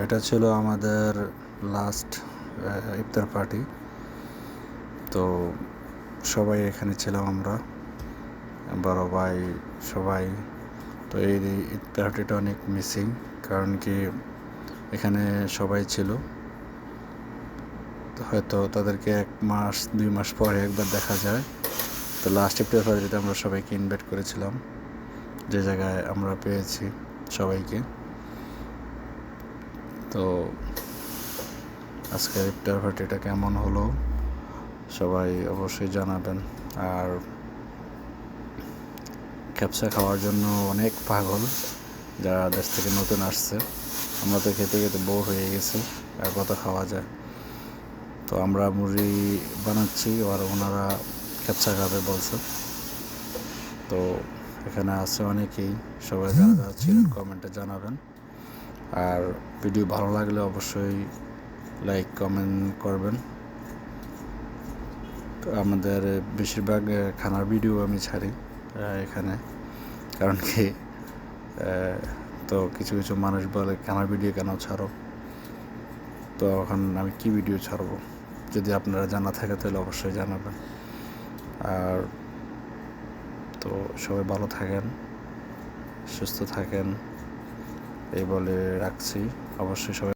এটা ছিল আমাদের লাস্ট ইফতার পার্টি। তো সবাই এখানে ছিলাম আমরা, বড় ভাই সবাই। তো এই ইফতার পার্টিটা অনেক মিসিং, কারণ কি এখানে সবাই ছিল, হয়তো তাদেরকে 1-2 মাস পরে একবার দেখা যায়। তো লাস্ট ইফতার পার্টিতে আমরা সবাইকে ইনভাইট করেছিলাম, যে জায়গায় আমরা পেয়েছি সবাইকে। তো আজকের ইফতার পার্টিটা কেমন হলো সবাই অবশ্যই জানাবেন। আর ক্যাপসা খাওয়ার জন্য অনেক পাগল যারা দেশ থেকে নতুন আসছে। আমরা তো খেতে খেতে বোর হয়ে গেছি, আর কত খাওয়া যায়। তো আমরা মুড়ি বানাচ্ছি, আর ওনারা ক্যাপসা খাবে বলছে। তো এখানে আছে অনেকেই, সবাই যারা যারা ছিলেন কমেন্টে জানাবেন। আর ভিডিও ভালো লাগলে অবশ্যই লাইক কমেন্ট করবেন। তো আমাদের বেশিরভাগ খানার ভিডিও আমি ছাড়ি এখানে, কারণ কি তো কিছু কিছু মানুষ বলে খানার ভিডিও কেন ছাড়ো। তো এখন আমি কি ভিডিও ছাড়বো, যদি আপনারা জানা থাকে তাহলে অবশ্যই জানাবেন। আর তো সবাই ভালো থাকেন, সুস্থ থাকেন, এই বলে রাখছি। অবশ্যই সবাই